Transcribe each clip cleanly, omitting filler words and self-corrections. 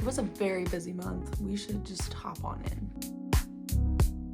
It was a very busy month. We should just hop on in.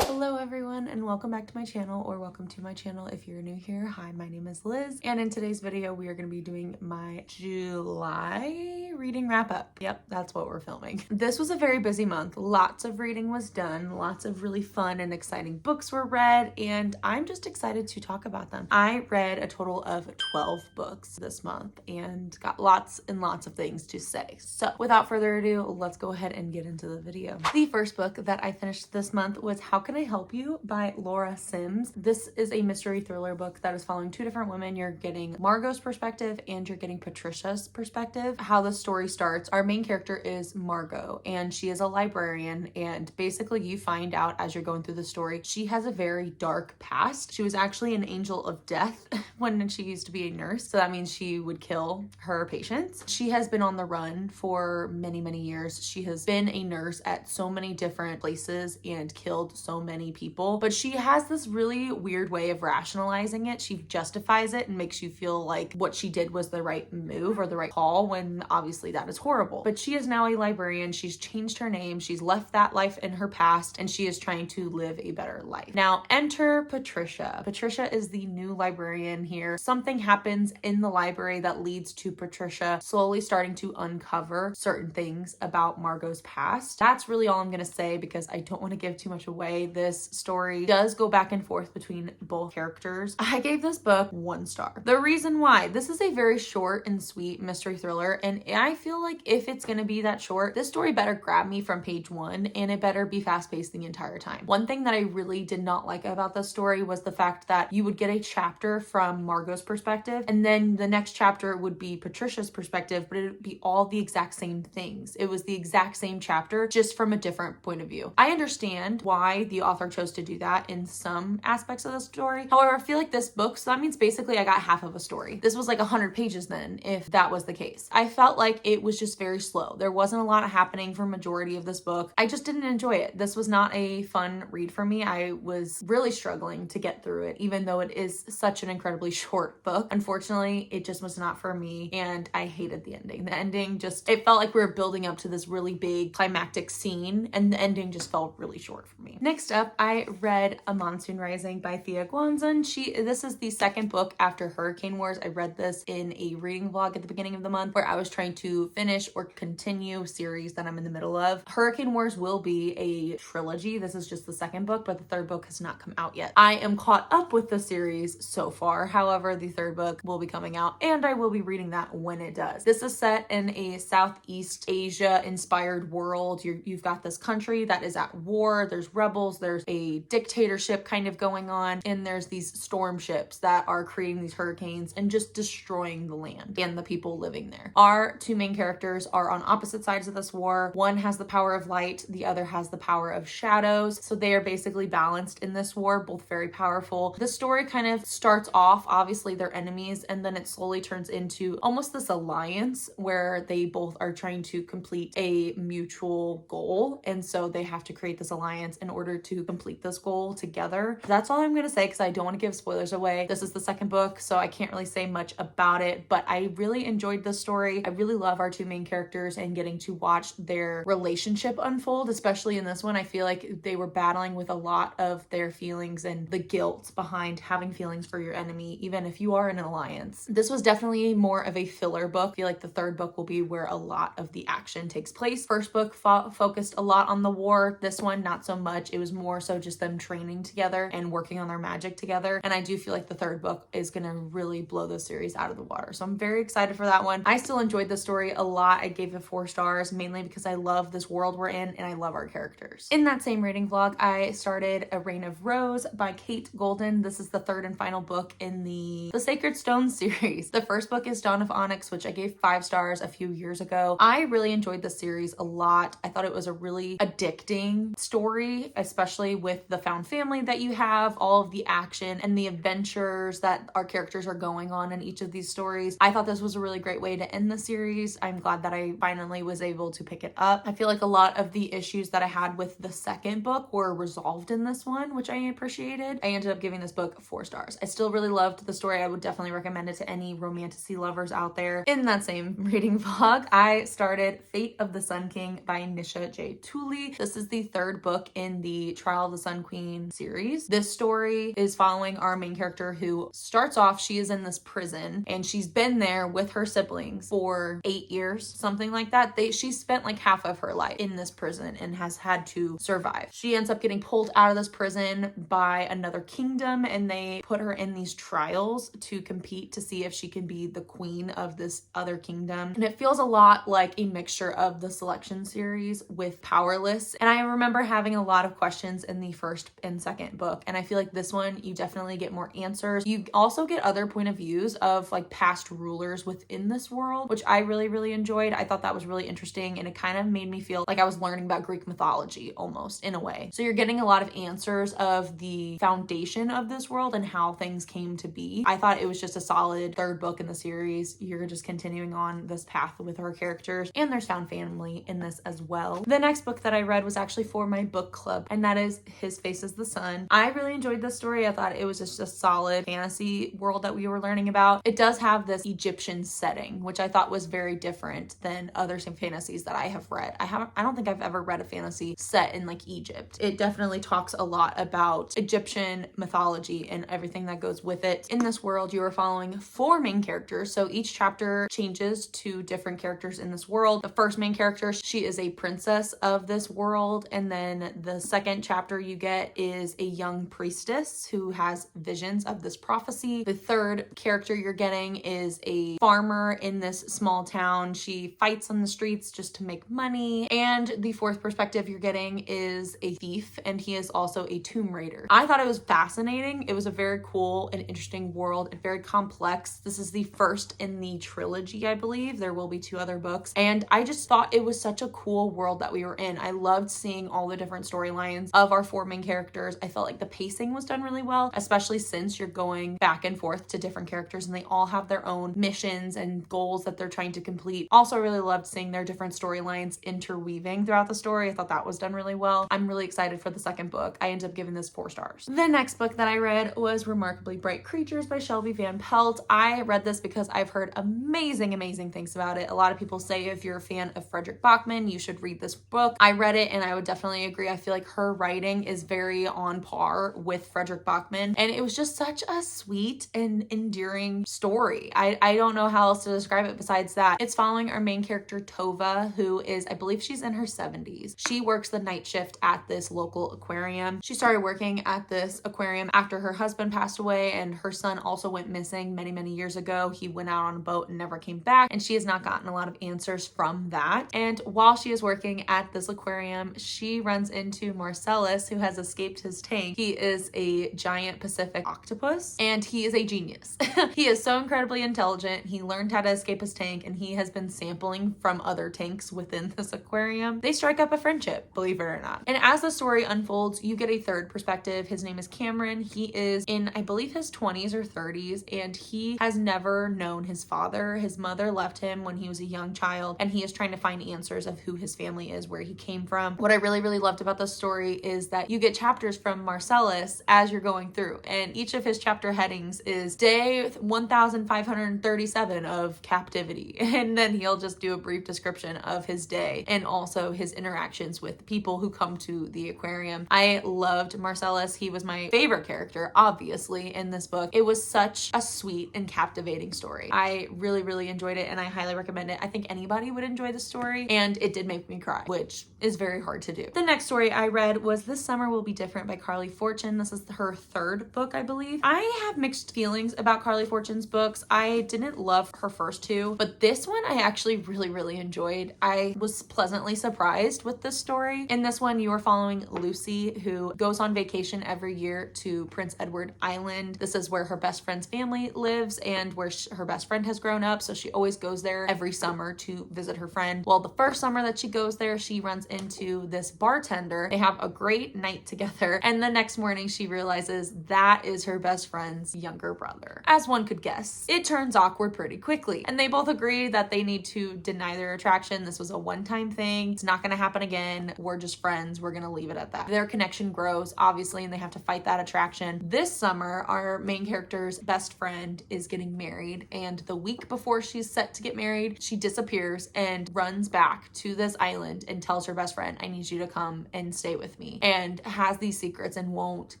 Hello everyone and welcome back to my channel, or welcome to my channel if you're new here. Hi, my name is Liz, and in today's video we are going to be doing my July reading wrap up. Yep, that's what we're filming. This was a very busy month. Lots of reading was done, lots of really fun and exciting books were read, and I'm just excited to talk about them. I read a total of 12 books this month and got lots and lots of things to say. So without further ado, let's go ahead and get into the video. The first book that I finished this month was How Can I Help You by Laura Sims. This is a mystery thriller book that is following two different women. You're getting Margot's perspective and you're getting Patricia's perspective. How the story starts, our main character is Margot, and she is a librarian, and basically you find out as you're going through the story, she has a very dark past. She was actually an angel of death when she used to be a nurse, so that means she would kill her patients. She has been on the run for many years. She has been a nurse at so many different places and killed so many people, but she has this really weird way of rationalizing it. She justifies it and makes you feel like what she did was the right move or the right call, when obviously that is horrible. But she is now a librarian. She's changed her name. She's left that life in her past and she is trying to live a better life. Now enter Patricia. Patricia is the new librarian here. Something happens in the library that leads to Patricia slowly starting to uncover certain things about Margot's past. That's really all I'm going to say because I don't want to give too much away. This story does go back and forth between both characters. I gave this book 1 star. The reason why, this is a very short and sweet mystery thriller, and I feel like if it's going to be that short, this story better grab me from page 1 and it better be fast-paced the entire time. One thing that I really did not like about this story was the fact that you would get a chapter from Margot's perspective and then the next chapter would be Patricia's perspective, but it would be all the exact same things. It was the exact same chapter, just from a different point of view. I understand why the author chose to do that in some aspects of the story. However, I feel like this book, so that means basically I got half of a story. This was like 100 pages then, if that was the case. I felt like it was just very slow. There wasn't a lot happening for majority of this book. I just didn't enjoy it. This was not a fun read for me. I was really struggling to get through it, even though it is such an incredibly short book. Unfortunately, it just was not for me, and I hated the ending. The ending just, it felt like we were building up to this really big climactic scene, and the ending just felt really short for me. Next up, I read A Monsoon Rising by Thea Guanzon. This is the second book after Hurricane Wars. I read this in a reading vlog at the beginning of the month where I was trying to finish or continue series that I'm in the middle of. Hurricane Wars will be a trilogy. This is just the second book, but the third book has not come out yet. I am caught up with the series so far. However, the third book will be coming out and I will be reading that when it does. This is set in a Southeast Asia inspired world. You've got this country that is at war. There's rebels. There's a dictatorship kind of going on, and there's these storm ships that are creating these hurricanes and just destroying the land and the people living there. Our two main characters are on opposite sides of this war. One has the power of light, the other has the power of shadows. So they are basically balanced in this war, both very powerful. The story kind of starts off, obviously they're enemies, and then it slowly turns into almost this alliance where they both are trying to complete a mutual goal. And so they have to create this alliance in order to complete this goal together. That's all I'm going to say because I don't want to give spoilers away. This is the second book, so I can't really say much about it, but I really enjoyed this story. I really love our two main characters and getting to watch their relationship unfold, especially in this one. I feel like they were battling with a lot of their feelings and the guilt behind having feelings for your enemy, even if you are in an alliance. This was definitely more of a filler book. I feel like the third book will be where a lot of the action takes place. First book focused a lot on the war. This one, not so much. It was more so just them training together and working on their magic together. And I do feel like the third book is going to really blow the series out of the water. So I'm very excited for that one. I still enjoyed the story a lot. I gave it 4 stars, mainly because I love this world we're in and I love our characters. In that same rating vlog, I started A Reign of Rose by Kate Golden. This is the third and final book in the Sacred Stones series. The first book is Dawn of Onyx, which I gave 5 stars a few years ago. I really enjoyed the series a lot. I thought it was a really addicting story, especially especially with the found family that you have, all of the action and the adventures that our characters are going on in each of these stories. I thought this was a really great way to end the series. I'm glad that I finally was able to pick it up. I feel like a lot of the issues that I had with the second book were resolved in this one, which I appreciated. I ended up giving this book 4 stars. I still really loved the story. I would definitely recommend it to any romantasy lovers out there. In that same reading vlog, I started Fate of the Sun King by Nisha J. Tooley. This is the 3rd book in the Trial of the Sun Queen series. This story is following our main character who starts off, she is in this prison and she's been there with her siblings for 8 years, something like that. She spent like half of her life in this prison and has had to survive. She ends up getting pulled out of this prison by another kingdom and they put her in these trials to compete to see if she can be the queen of this other kingdom. And it feels a lot like a mixture of the Selection series with Powerless. And I remember having a lot of questions in the 1st and 2nd book. And I feel like this one, you definitely get more answers. You also get other point of views of like past rulers within this world, which I really, really enjoyed. I thought that was really interesting. And it kind of made me feel like I was learning about Greek mythology almost in a way. So you're getting a lot of answers of the foundation of this world and how things came to be. I thought it was just a solid 3rd book in the series. You're just continuing on this path with our characters, and there's found family in this as well. The next book that I read was actually for my book club, and that is His Face is the Sun. I really enjoyed this story. I thought it was just a solid fantasy world that we were learning about. It does have this Egyptian setting, which I thought was very different than other fantasies that I have read. I don't think I've ever read a fantasy set in like Egypt. It definitely talks a lot about Egyptian mythology and everything that goes with it. In this world, you are following 4 main characters. So each chapter changes to different characters in this world. The first main character, she is a princess of this world. And then the second chapter you get is a young priestess who has visions of this prophecy. The third character you're getting is a farmer in this small town. She fights on the streets just to make money. And the 4th perspective you're getting is a thief, and he is also a tomb raider. I thought it was fascinating. It was a very cool and interesting world and very complex. This is the first in the trilogy, I believe. There will be 2 other books. And I just thought it was such a cool world that we were in. I loved seeing all the different storylines of our 4 main characters. I felt like the pacing was done really well, especially since you're going back and forth to different characters and they all have their own missions and goals that they're trying to complete. Also really loved seeing their different storylines interweaving throughout the story. I thought that was done really well. I'm really excited for the 2nd book. I ended up giving this 4 stars. The next book that I read was Remarkably Bright Creatures by Shelby Van Pelt. I read this because I've heard amazing things about it. A lot of people say if you're a fan of Fredrik Backman, you should read this book. I read it and I would definitely agree. I feel like her writing is very on par with Fredrik Backman, and it was just such a sweet and endearing story. I don't know how else to describe it besides that. It's following our main character Tova, who is, I believe she's in her 70s. She works the night shift at this local aquarium. She started working at this aquarium after her husband passed away, and her son also went missing many years ago. He went out on a boat and never came back, and she has not gotten a lot of answers from that. And while she is working at this aquarium, she runs into Marcellus, who has escaped his tank. He is a giant Pacific octopus, and he is a genius. He is so incredibly intelligent. He learned how to escape his tank, and he has been sampling from other tanks within this aquarium. They strike up a friendship, believe it or not. And as the story unfolds, you get a 3rd perspective. His name is Cameron. He is in, I believe, his 20s or 30s, and he has never known his father. His mother left him when he was a young child, and he is trying to find answers of who his family is, where he came from. What I really loved about this story is that you get chapters from Marcellus as you're going through, and each of his chapter headings is day 1537 of captivity, and then he'll just do a brief description of his day and also his interactions with people who come to the aquarium. I loved Marcellus. He was my favorite character, obviously, in this book. It was such a sweet and captivating story. I really enjoyed it, and I highly recommend it. I think anybody would enjoy the story, and it did make me cry, which is very hard to do. The next story I read was This Summer Will Be Different by Carly Fortune. This is her 3rd book, I believe. I have mixed feelings about Carly Fortune's books. I didn't love her first 2, but this one I actually really enjoyed. I was pleasantly surprised with this story. In this one, you are following Lucy, who goes on vacation every year to Prince Edward Island. This is where her best friend's family lives and where her best friend has grown up, so she always goes there every summer to visit her friend. Well, the first summer that she goes there, she runs into this bartender. They have a great great night together. And the next morning she realizes that is her best friend's younger brother. As one could guess, it turns awkward pretty quickly. And they both agree that they need to deny their attraction. This was a one-time thing. It's not going to happen again. We're just friends. We're going to leave it at that. Their connection grows, obviously, and they have to fight that attraction. This summer, our main character's best friend is getting married. And the week before she's set to get married, she disappears and runs back to this island and tells her best friend, I need you to come and stay with me. And has these secrets and won't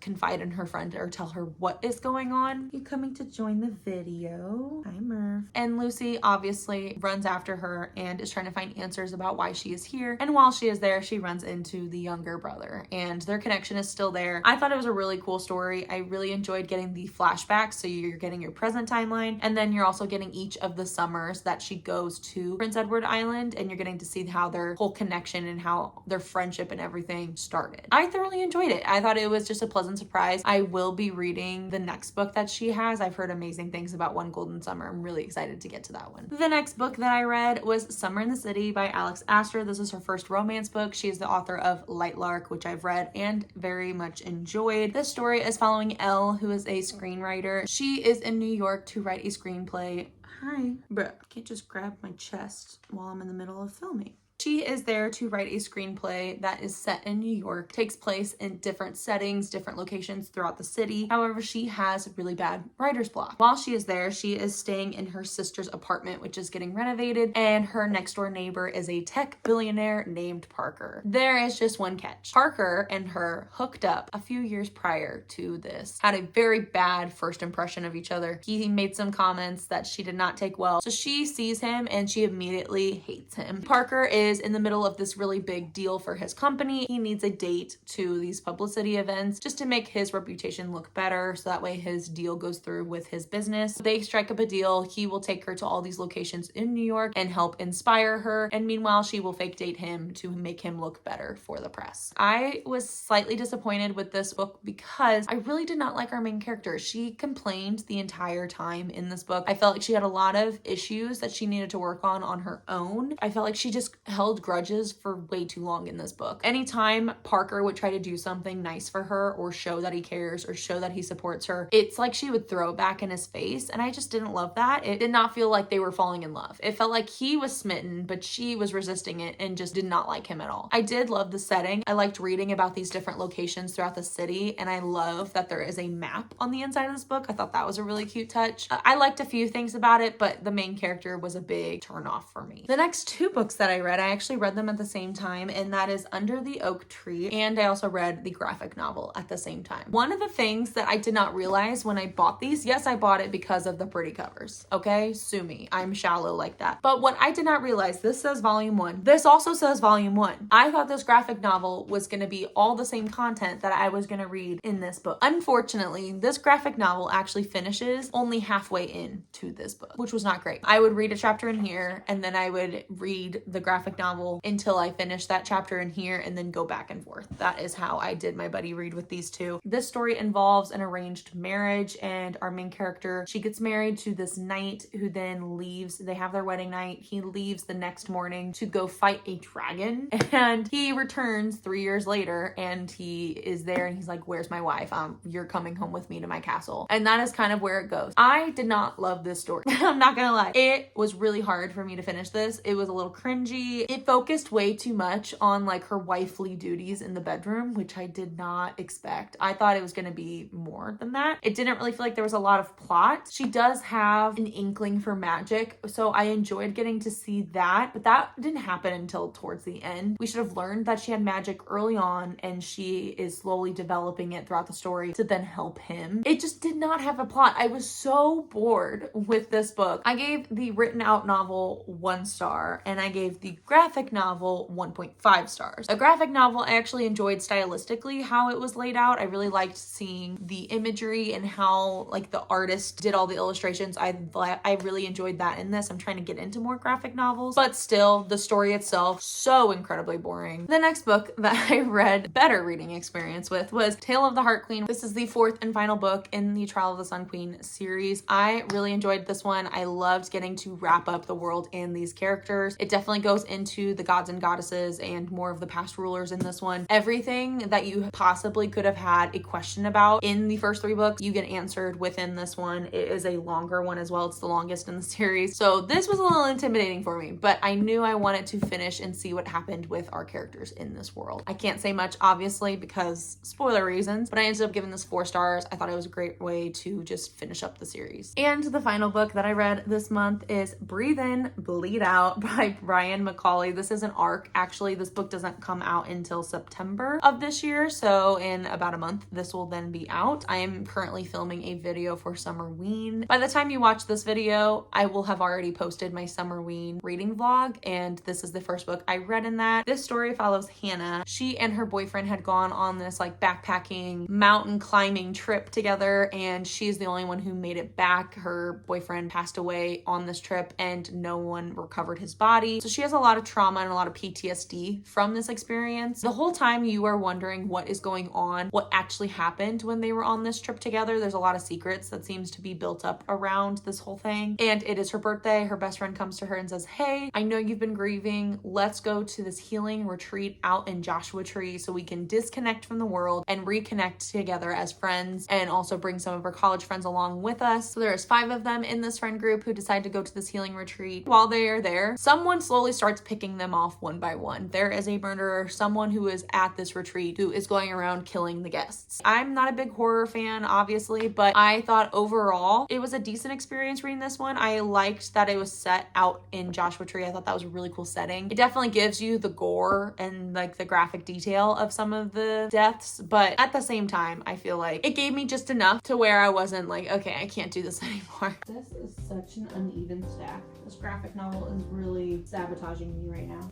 confide in her friend or tell her what is going on. You coming to join the video? Hi, Murph. And Lucy obviously runs after her and is trying to find answers about why she is here. And while she is there, she runs into the younger brother and their connection is still there. I thought it was a really cool story. I really enjoyed getting the flashbacks. So you're getting your present timeline and then you're also getting each of the summers that she goes to Prince Edward Island and you're getting to see how their whole connection and how their friendship and everything started. I thoroughly enjoyed it. I thought it was just a pleasant surprise. I will be reading the next book that she has. I've heard amazing things about One Golden Summer. I'm really excited to get to that one. The next book that I read was Summer in the City by Alex Astor. This is her first romance book. She is the author of Lightlark, which I've read and very much enjoyed. This story is following Elle, who is a screenwriter. She is in New York to write a screenplay. Hi, bruh. Can't just grab my chest while I'm in the middle of filming. She is there to write a screenplay that is set in New York, takes place in different settings, different locations throughout the city. However, she has really bad writer's block. While she is there, she is staying in her sister's apartment, which is getting renovated, and her next door neighbor is a tech billionaire named Parker. There is just one catch. Parker and her hooked up a few years prior to this, had a very bad first impression of each other. He made some comments that she did not take well, so she sees him and she immediately hates him. Parker is in the middle of this really big deal for his company. He needs a date to these publicity events just to make his reputation look better so that way his deal goes through with his business. They strike up a deal. He will take her to all these locations in New York and help inspire her, and meanwhile she will fake date him to make him look better for the press. I was slightly disappointed with this book because I really did not like our main character. She complained the entire time in this book. I felt like she had a lot of issues that she needed to work on her own. I felt like she just held grudges for way too long in this book. Anytime Parker would try to do something nice for her or show that he cares or show that he supports her, it's like she would throw it back in his face, and I just didn't love that. It did not feel like they were falling in love. It felt like he was smitten, but she was resisting it and just did not like him at all. I did love the setting. I liked reading about these different locations throughout the city, and I love that there is a map on the inside of this book. I thought that was a really cute touch. I liked a few things about it, but the main character was a big turn off for me. The next two books that I read, I actually read them at the same time, and that is Under the Oak Tree, and I also read the graphic novel at the same time. One of the things that I did not realize when I bought these, yes, I bought it because of the pretty covers, okay? Sue me, I'm shallow like that. But what I did not realize, this says volume 1. This also says volume 1. I thought this graphic novel was going to be all the same content that I was going to read in this book. Unfortunately, this graphic novel actually finishes only halfway into this book, which was not great. I would read a chapter in here, and then I would read the graphic novel until I finished that chapter in here and then go back and forth. That is how I did my buddy read with these two. This story involves an arranged marriage, and our main character, she gets married to this knight who then leaves. They have their wedding night. He leaves the next morning to go fight a dragon, and he returns 3 years later and he is there and he's like, where's my wife? You're coming home with me to my castle. And that is kind of where it goes. I did not love this story. I'm not gonna lie. It was really hard for me to finish this. It was a little cringy. It focused way too much on like her wifely duties in the bedroom, which I did not expect. I thought it was going to be more than that. It didn't really feel like there was a lot of plot. She does have an inkling for magic, so I enjoyed getting to see that, but that didn't happen until towards the end. We should have learned that she had magic early on, and she is slowly developing it throughout the story to then help him. It just did not have a plot. I was so bored with this book. I gave the written out novel 1 star, and I gave the graphic novel 1.5 stars. A graphic novel I actually enjoyed stylistically how it was laid out. I really liked seeing the imagery and how like the artist did all the illustrations. I really enjoyed that in this. I'm trying to get into more graphic novels, but still the story itself so incredibly boring. The next book that I read better reading experience with was Tale of the Heart Queen. This is the 4th and final book in the Trial of the Sun Queen series. I really enjoyed this one. I loved getting to wrap up the world and these characters. It definitely goes into into the gods and goddesses and more of the past rulers in this one. Everything that you possibly could have had a question about in the first 3 books, you get answered within this one. It is a longer one as well. It's the longest in the series. So this was a little intimidating for me, but I knew I wanted to finish and see what happened with our characters in this world. I can't say much, obviously, because spoiler reasons, but I ended up giving this 4 stars. I thought it was a great way to just finish up the series. And the final book that I read this month is Breathe In, Bleed Out by Brian McCauley. This is an arc. Actually, this book doesn't come out until September of this year, so in about a month, this will then be out. I am currently filming a video for Summerween. By the time you watch this video, I will have already posted my Summerween reading vlog, and this is the first book I read in that. This story follows Hannah. She and her boyfriend had gone on this like backpacking mountain climbing trip together, and she's the only one who made it back. Her boyfriend passed away on this trip and no one recovered his body. So she has a lot of trauma and a lot of PTSD from this experience. The whole time you are wondering what is going on, what actually happened when they were on this trip together. There's a lot of secrets that seems to be built up around this whole thing. And it is her birthday. Her best friend comes to her and says, hey, I know you've been grieving. Let's go to this healing retreat out in Joshua Tree so we can disconnect from the world and reconnect together as friends, and also bring some of her college friends along with us. So there's 5 of them in this friend group who decide to go to this healing retreat. While they are there, someone slowly starts picking them off one by one. There is a murderer, someone who is at this retreat who is going around killing the guests. I'm not a big horror fan, obviously, but I thought overall it was a decent experience reading this one. I liked that it was set out in Joshua Tree. I thought that was a really cool setting. It definitely gives you the gore and like the graphic detail of some of the deaths, but at the same time, I feel like it gave me just enough to where I wasn't like, okay, I can't do this anymore. This is such an uneven stack. This graphic novel is really sabotaging me right now.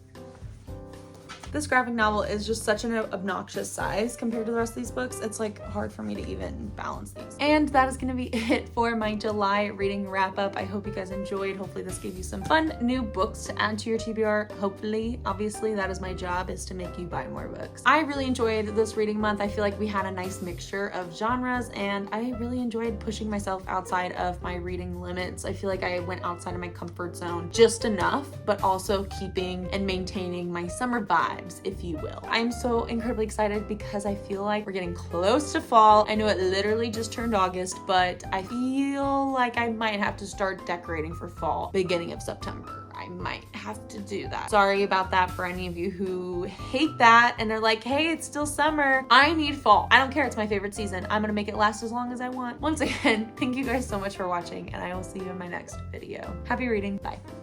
This graphic novel is just such an obnoxious size compared to the rest of these books. It's like hard for me to even balance these. And that is going to be it for my July reading wrap up. I hope you guys enjoyed. Hopefully this gave you some fun new books to add to your TBR. Hopefully, obviously that is my job, is to make you buy more books. I really enjoyed this reading month. I feel like we had a nice mixture of genres, and I really enjoyed pushing myself outside of my reading limits. I feel like I went outside of my comfort zone just enough, but also keeping and maintaining my summer vibe, if you will. I'm so incredibly excited because I feel like we're getting close to fall. I know it literally just turned August, but I feel like I might have to start decorating for fall beginning of September. I might have to do that. Sorry about that for any of you who hate that and are like, hey, it's still summer. I need fall. I don't care. It's my favorite season. I'm gonna make it last as long as I want. Once again, thank you guys so much for watching, and I will see you in my next video. Happy reading. Bye.